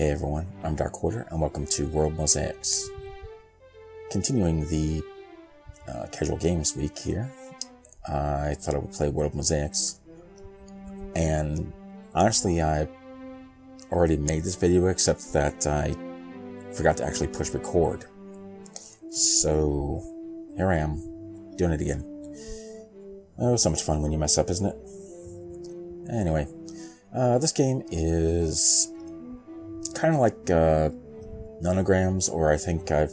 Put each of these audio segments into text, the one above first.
Hey everyone, I'm Dark Quarter, and welcome to World Mosaics. Continuing the casual games week here, I thought I would play World Mosaics, and honestly I already made this video except that I forgot to actually push record. So here I am, doing it again. Oh, so much fun when you mess up, isn't it? Anyway, this game is kind of like Nonograms, or I think I've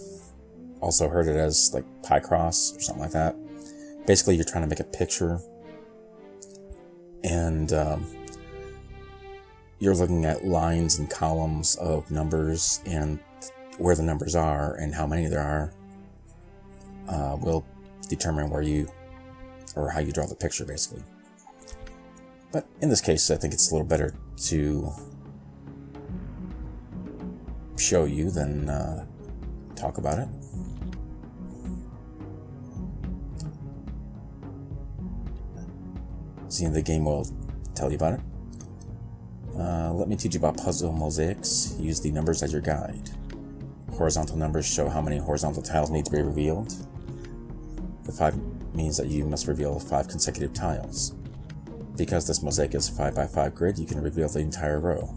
also heard it as like Picross or something like that. Basically, you're trying to make a picture, and you're looking at lines and columns of numbers, and where the numbers are and how many there are will determine where you, or how you draw the picture, basically. But in this case, I think it's a little better to show you than talk about it. See, the game will tell you about it. Let me teach you about puzzle mosaics. Use the numbers as your guide. Horizontal numbers show how many horizontal tiles need to be revealed. The 5 means that you must reveal 5 consecutive tiles. Because this mosaic is a 5x5 grid, you can reveal the entire row.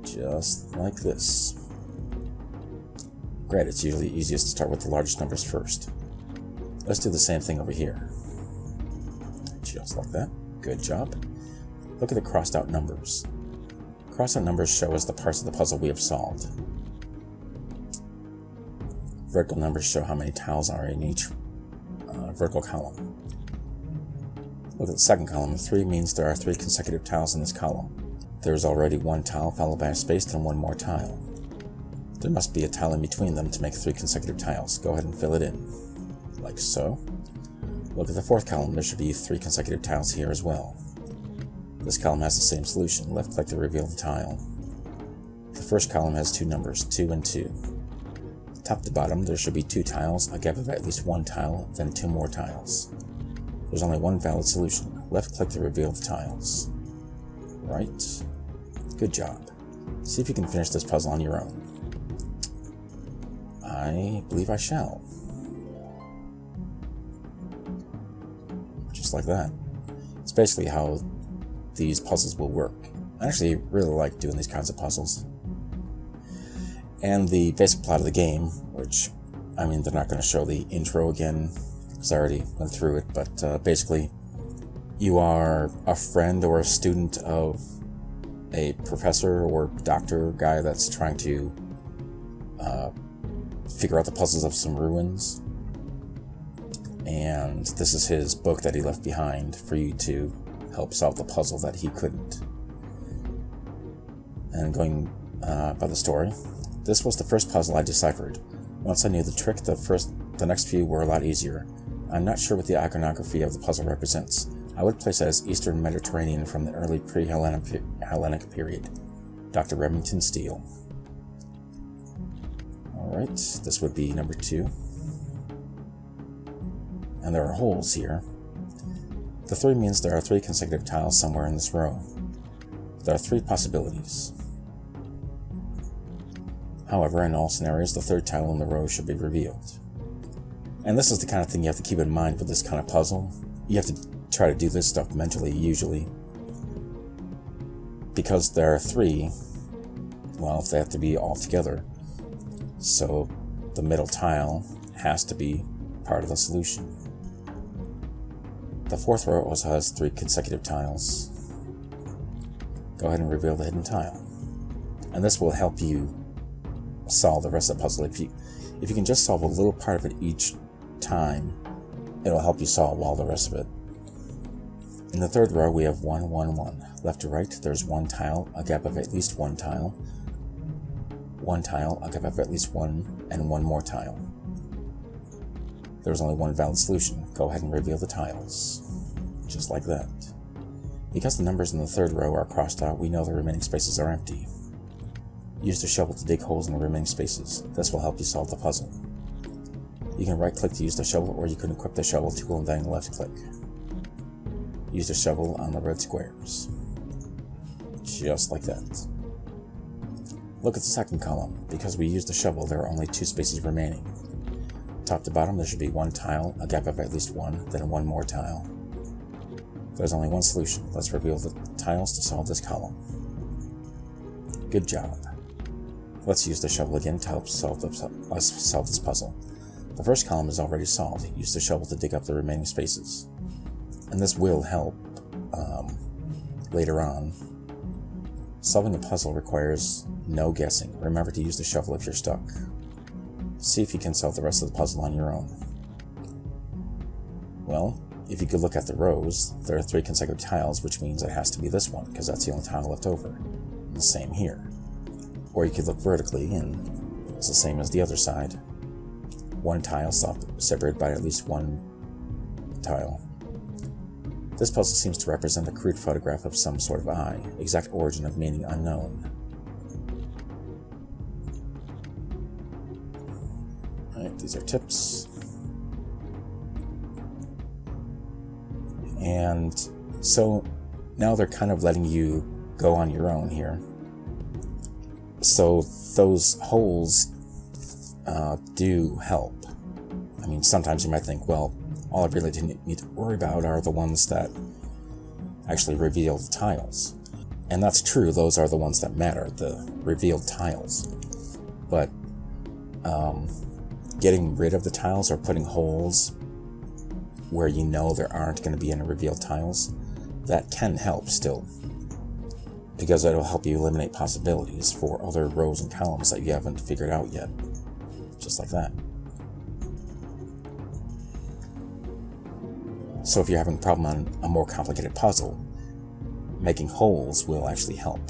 Just like this. Granted, it's usually easiest to start with the largest numbers first. Let's do the same thing over here. Just like that. Good job. Look at the crossed out numbers. Crossed out numbers show us the parts of the puzzle we have solved. Vertical numbers show how many tiles are in each vertical column. Look at the second column. 3 means there are 3 consecutive tiles in this column. There is already 1 tile followed by a space and 1 more tile. There must be a tile in between them to make 3 consecutive tiles. Go ahead and fill it in, like so. Look at the fourth column. There should be 3 consecutive tiles here as well. This column has the same solution. Left click to reveal the tile. The first column has 2 numbers, 2 and 2. Top to bottom, there should be 2 tiles, a gap of at least 1 tile, then 2 more tiles. There's only 1 valid solution. Left click to reveal the tiles. Right. Good job. See if you can finish this puzzle on your own. I believe I shall. Just like that. It's basically how these puzzles will work. I actually really like doing these kinds of puzzles. And the basic plot of the game, which, I mean, they're not going to show the intro again, because I already went through it, but basically, you are a friend or a student of a professor or doctor guy that's trying to figure out the puzzles of some ruins. And this is his book that he left behind for you to help solve the puzzle that he couldn't. And going by the story, this was the first puzzle I deciphered. Once I knew the trick, the next few were a lot easier. I'm not sure what the iconography of the puzzle represents. I would place it as Eastern Mediterranean from the early pre-Hellenic period. Dr. Remington Steele. Alright, this would be number 2. And there are holes here. The 3 means there are 3 consecutive tiles somewhere in this row. There are 3 possibilities. However, in all scenarios, the 3rd tile in the row should be revealed. And this is the kind of thing you have to keep in mind with this kind of puzzle. You have to try to do this stuff mentally, usually. Because there are 3, well, they have to be all together. So the middle tile has to be part of the solution. The 4th row also has 3 consecutive tiles. Go ahead and reveal the hidden tile. And this will help you solve the rest of the puzzle. If you can just solve a little part of it each time, it'll help you solve all the rest of it. In the 3rd row, we have 1, 1, 1. Left to right, there's 1 tile, a gap of at least 1 tile. 1 tile, a gap of at least 1, and 1 more tile. There's only 1 valid solution. Go ahead and reveal the tiles. Just like that. Because the numbers in the 3rd row are crossed out, we know the remaining spaces are empty. Use the shovel to dig holes in the remaining spaces. This will help you solve the puzzle. You can right-click to use the shovel, or you can equip the shovel tool and then left-click. Use the shovel on the red squares. Just like that. Look at the second column. Because we used the shovel, there are only 2 spaces remaining. Top to bottom, there should be 1 tile, a gap of at least 1, then 1 more tile. There's only 1 solution. Let's reveal the tiles to solve this column. Good job. Let's use the shovel again to help solve this puzzle. The first column is already solved. Use the shovel to dig up the remaining spaces. And this will help later on. Solving a puzzle requires no guessing. Remember to use the shovel if you're stuck. See if you can solve the rest of the puzzle on your own. Well, if you could look at the rows, there are 3 consecutive tiles, which means it has to be this one, because that's the only tile left over. And the same here. Or you could look vertically, and it's the same as the other side. 1 tile separated by at least 1 tile. This puzzle seems to represent a crude photograph of some sort of eye, exact origin of meaning unknown. Alright, these are tips. And so now they're kind of letting you go on your own here. So those holes do help. I mean, sometimes you might think, well, all I really didn't need to worry about are the ones that actually reveal the tiles. And that's true, those are the ones that matter, the revealed tiles. But getting rid of the tiles or putting holes where you know there aren't going to be any revealed tiles, that can help still. Because it'll help you eliminate possibilities for other rows and columns that you haven't figured out yet. Just like that. So if you're having a problem on a more complicated puzzle, making holes will actually help.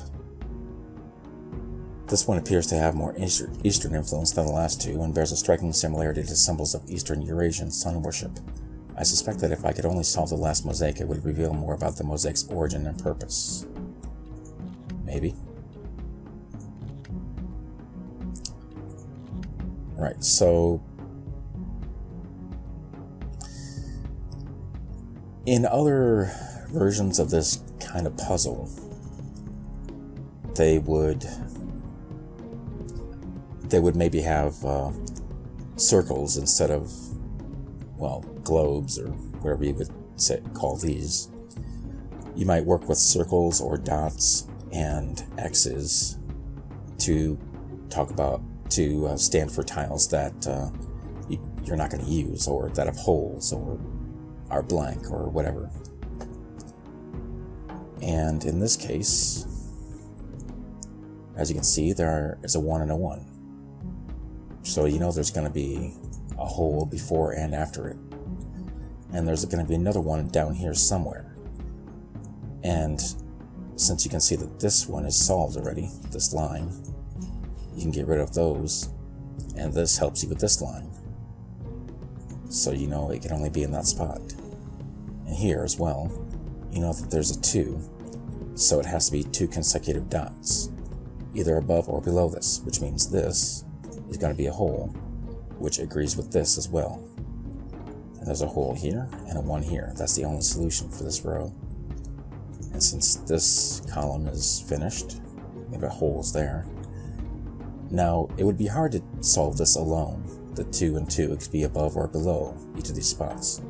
This one appears to have more Eastern influence than the last 2 and bears a striking similarity to symbols of Eastern Eurasian sun worship. I suspect that if I could only solve the last mosaic, it would reveal more about the mosaic's origin and purpose. Maybe. Right, so in other versions of this kind of puzzle, they would maybe have circles instead of, well, globes or whatever you would call these. You might work with circles or dots and X's to stand for tiles that you're not going to use, or that have holes, or are blank, or whatever. And in this case, as you can see, there is a 1 and a 1. So you know there's going to be a hole before and after it. And there's going to be another one down here somewhere. And since you can see that this one is solved already, this line, you can get rid of those, and this helps you with this line. So you know it can only be in that spot. And here as well, you know that there's a 2, so it has to be 2 consecutive dots, either above or below this, which means this is going to be a hole, which agrees with this as well. And there's a hole here and a 1 here. That's the only solution for this row. And since this column is finished, we have holes there. Now, it would be hard to solve this alone. The 2 and 2 could be above or below each of these spots.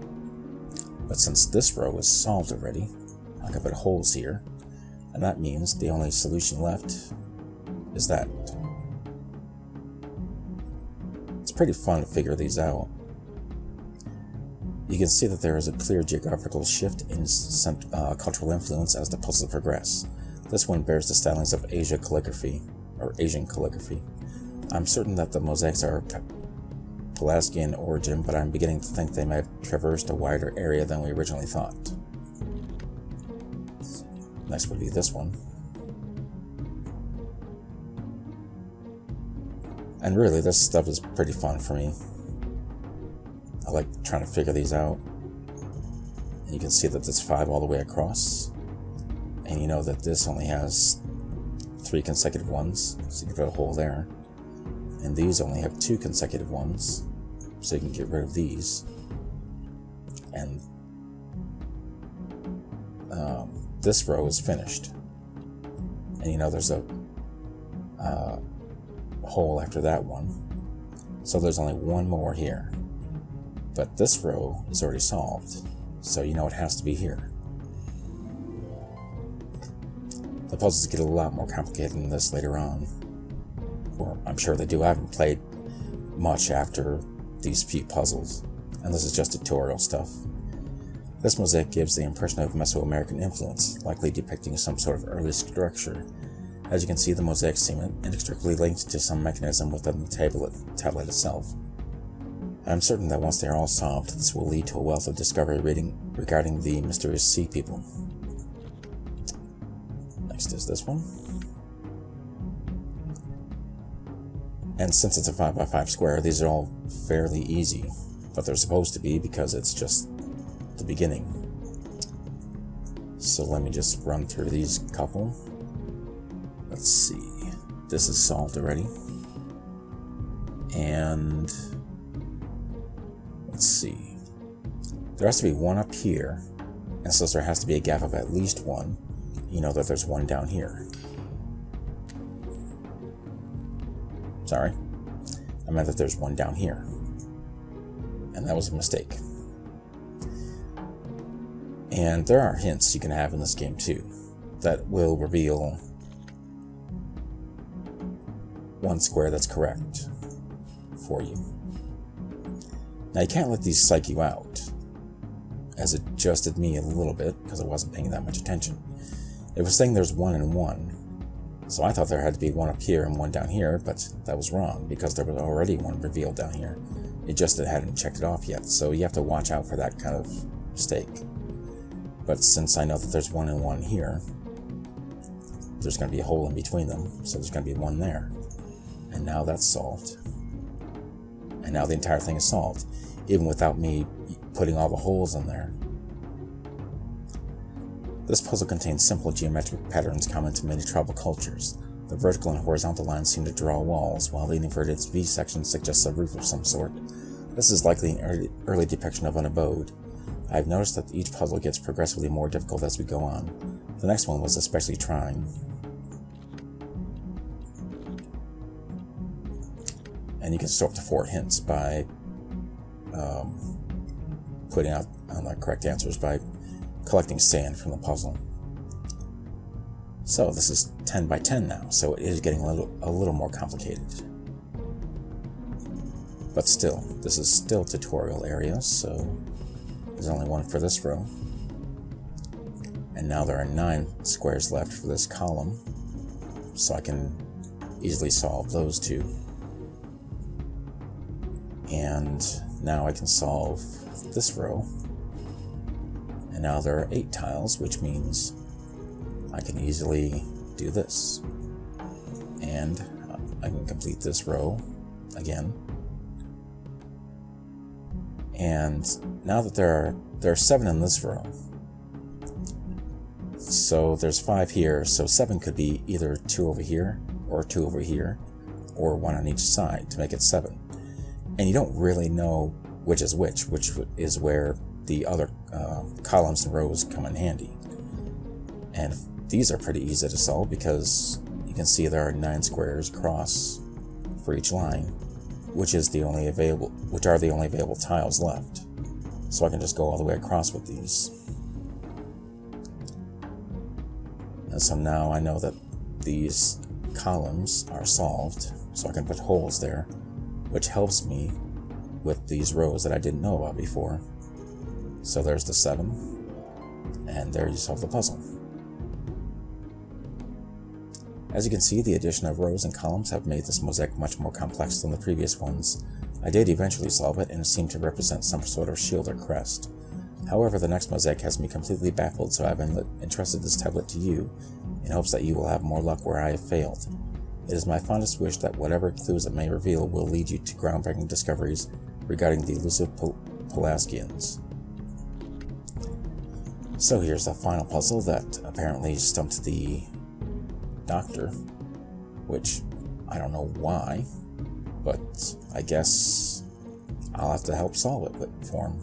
But since this row is solved already, I'm going to put holes here, and that means the only solution left is that. It's pretty fun to figure these out. You can see that there is a clear geographical shift in cultural influence as the puzzles progress. This one bears the stylings of Asian calligraphy. I'm certain that the mosaics are Pelasgian origin, but I'm beginning to think they might have traversed a wider area than we originally thought. Next would be this one. And really, this stuff is pretty fun for me. I like trying to figure these out. And you can see that there's 5 all the way across. And you know that this only has 3 consecutive ones, so you can put a hole there. And these only have 2 consecutive ones, so you can get rid of these. And this row is finished. And you know there's a hole after that one. So there's only one more here. But this row is already solved, so you know it has to be here. The puzzles get a lot more complicated than this later on. Or I'm sure they do. I haven't played much after these few puzzles, and this is just tutorial stuff. This mosaic gives the impression of Mesoamerican influence, likely depicting some sort of early structure. As you can see, the mosaics seem inextricably linked to some mechanism within the tablet itself. I'm certain that once they are all solved, this will lead to a wealth of discovery regarding the mysterious sea people. Next is this one. And since it's a 5x5 square, these are all fairly easy, but they're supposed to be because it's just the beginning. So let me just run through these couple. Let's see. This is solved already. And let's see. There has to be one up here, and since there has to be a gap of at least one, you know that there's one down here. Sorry, I meant that there's one down here. And that was a mistake. And there are hints you can have in this game too, that will reveal one square that's correct for you. Now you can't let these psych you out, as it adjusted me a little bit because I wasn't paying that much attention. It was saying there's 1 and 1. So I thought there had to be one up here and one down here, but that was wrong because there was already one revealed down here. It just hadn't checked it off yet, so you have to watch out for that kind of mistake. But since I know that there's 1 and 1 here, there's going to be a hole in between them, so there's going to be one there. And now that's solved. And now the entire thing is solved, even without me putting all the holes in there. This puzzle contains simple geometric patterns common to many tribal cultures. The vertical and horizontal lines seem to draw walls, while the inverted V section suggests a roof of some sort. This is likely an early depiction of an abode. I have noticed that each puzzle gets progressively more difficult as we go on. The next one was especially trying. And you can store up to 4 hints by putting out the correct answers by collecting sand from the puzzle. So this is 10 by 10 now, so it is getting a little more complicated. But still, this is still tutorial area, so there's only one for this row. And now there are 9 squares left for this column, so I can easily solve those 2. And now I can solve this row. And now there are 8 tiles, which means I can easily do this. And I can complete this row again. And now that there are 7 in this row, so there's 5 here, so 7 could be either 2 over here, or 2 over here, or 1 on each side to make it 7. And you don't really know which is which is where the other columns and rows come in handy. And these are pretty easy to solve because you can see there are 9 squares across for each line, which are the only available tiles left. So I can just go all the way across with these. And so now I know that these columns are solved, so I can put holes there, which helps me with these rows that I didn't know about before. So there's the 7, and there you solve the puzzle. As you can see, the addition of rows and columns have made this mosaic much more complex than the previous ones. I did eventually solve it, and it seemed to represent some sort of shield or crest. However, the next mosaic has me completely baffled, so I've entrusted this tablet to you, in hopes that you will have more luck where I have failed. It is my fondest wish that whatever clues it may reveal will lead you to groundbreaking discoveries regarding the elusive Pelasgians. So here's the final puzzle that apparently stumped the doctor, which I don't know why, but I guess I'll have to help solve it for him.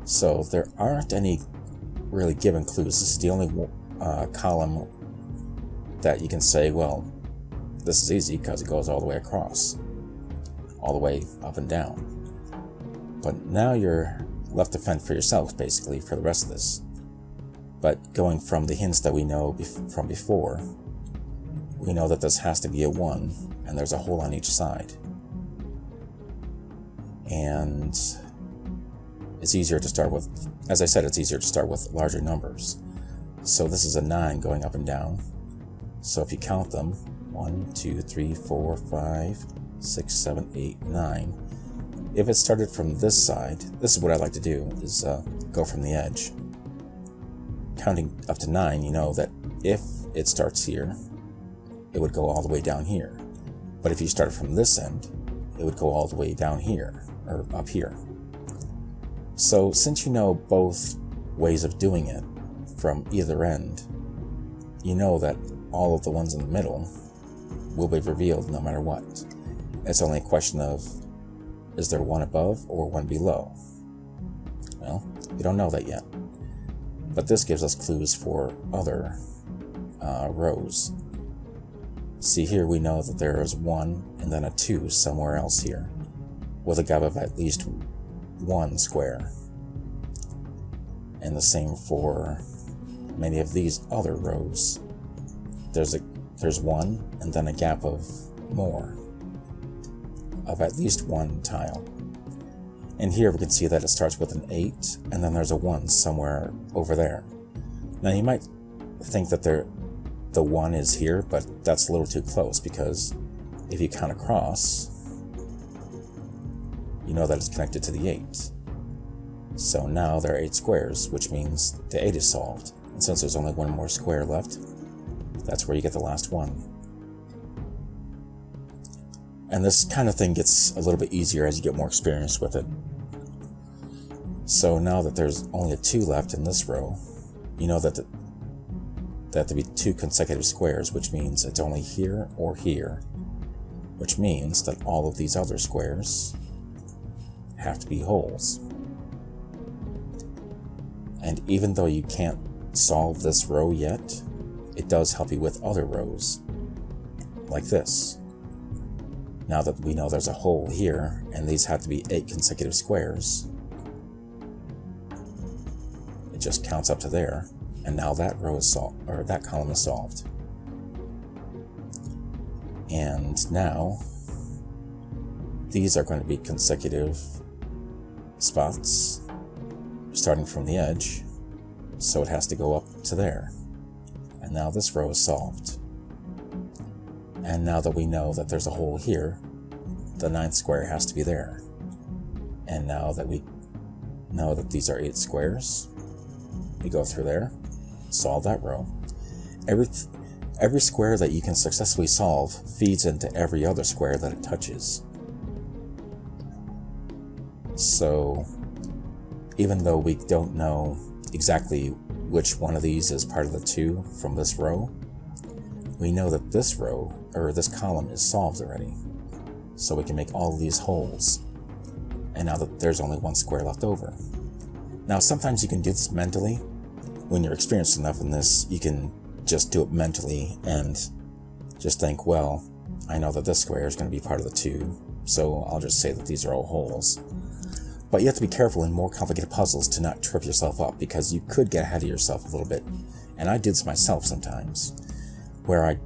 So there aren't any really given clues. This is the only column that you can say, well, this is easy because it goes all the way across, all the way up and down. But now you're left to fend for yourself, basically, for the rest of this. But going from the hints that we know from before, we know that this has to be a 1, and there's a hole on each side. And it's easier to start with, as I said, it's easier to start with larger numbers. So this is a 9 going up and down. So if you count them, 1, 2, 3, 4, 5, 6, 7, 8, 9. If it started from this side, this is what I like to do, is go from the edge. Counting up to 9, you know that if it starts here, it would go all the way down here. But if you started from this end, it would go all the way down here, or up here. So since you know both ways of doing it from either end, you know that all of the ones in the middle will be revealed no matter what. It's only a question of, is there one above or one below? Well, we don't know that yet. But this gives us clues for other rows. See, here we know that there is 1 and then a 2 somewhere else here, with a gap of at least 1 square. And the same for many of these other rows. There's 1 and then a gap of more, of at least 1 tile. And here we can see that it starts with an 8 and then there's a 1 somewhere over there. Now you might think that the 1 is here, but that's a little too close, because if you count across, you know that it's connected to the 8. So now there are 8 squares, which means the 8 is solved. And since there's only 1 more square left, that's where you get the last 1. And this kind of thing gets a little bit easier as you get more experience with it. So now that there's only a 2 left in this row, you know that there have to be 2 consecutive squares, which means it's only here or here, which means that all of these other squares have to be holes. And even though you can't solve this row yet, it does help you with other rows, like this. Now that we know there's a hole here, and these have to be 8 consecutive squares, it just counts up to there, and now that row is solved, or that column is solved. And now these are going to be consecutive spots starting from the edge, so it has to go up to there. And now this row is solved. And now that we know that there's a hole here, the 9th square has to be there. And now that we know that these are 8 squares, we go through there, solve that row. Every square that you can successfully solve feeds into every other square that it touches. So even though we don't know exactly which one of these is part of the 2 from this row, we know that this row, or this column, is solved already. So we can make all of these holes. And now that there's only 1 square left over. Now sometimes you can do this mentally. When you're experienced enough in this, you can just do it mentally and just think, well, I know that this square is going to be part of the 2, so I'll just say that these are all holes. But you have to be careful in more complicated puzzles to not trip yourself up, because you could get ahead of yourself a little bit. And I do this myself sometimes, where I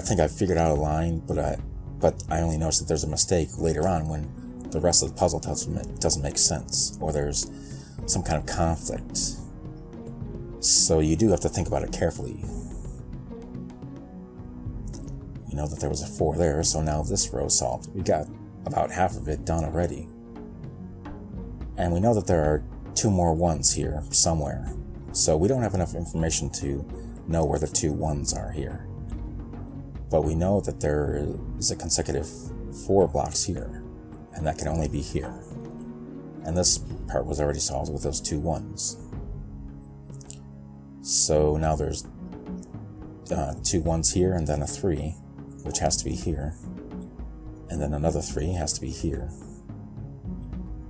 think I figured out a line, but I only notice that there's a mistake later on when the rest of the puzzle doesn't make sense, or there's some kind of conflict. So you do have to think about it carefully. You know that there was a 4 there, so now this row is solved. We got about half of it done already. And we know that there are 2 more 1s here somewhere, so we don't have enough information to know where the 2 1s are here. But we know that there is a consecutive 4 blocks here, and that can only be here. And this part was already solved with those 2 1s. So now there's 2 1s here, and then a 3, which has to be here. And then another 3 has to be here.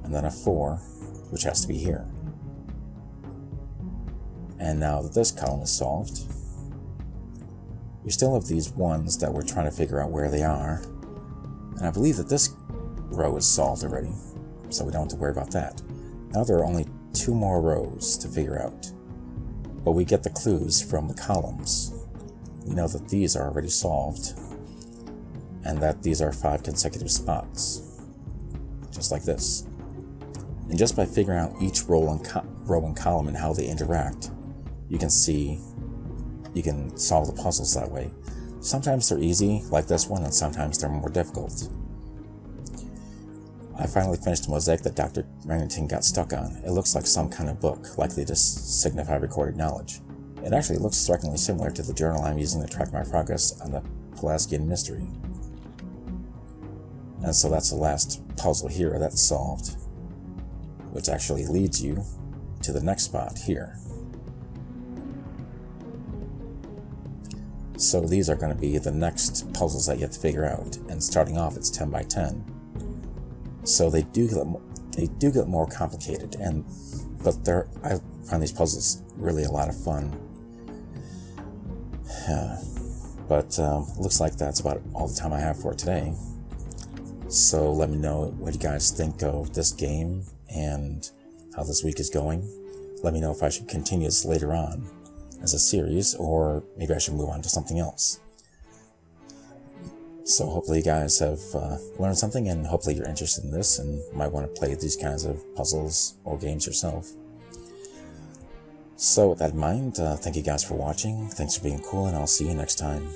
And then a 4, which has to be here. And now that this column is solved, We still have these ones that we're trying to figure out where they are. And I believe that this row is solved already, so we don't have to worry about that. Now there are only 2 more rows to figure out. But we get the clues from the columns. We know that these are already solved, and that these are 5 consecutive spots, just like this. And just by figuring out each row and column and how they interact, you can solve the puzzles that way. Sometimes they're easy, like this one, and sometimes they're more difficult. I finally finished a mosaic that Dr. Remington got stuck on. It looks like some kind of book, likely to signify recorded knowledge. It actually looks strikingly similar to the journal I'm using to track my progress on the Pulaskian mystery. And so that's the last puzzle here that's solved, which actually leads you to the next spot here. So these are going to be the next puzzles that you have to figure out, and starting off it's 10 by 10. So they do get more complicated, but I find these puzzles really a lot of fun. But looks like that's about all the time I have for today. So let me know what you guys think of this game and how this week is going. Let me know if I should continue this later on as a series, or maybe I should move on to something else. So hopefully you guys have learned something, and hopefully you're interested in this and might want to play these kinds of puzzles or games yourself. So with that in mind, thank you guys for watching. Thanks for being cool, and I'll see you next time.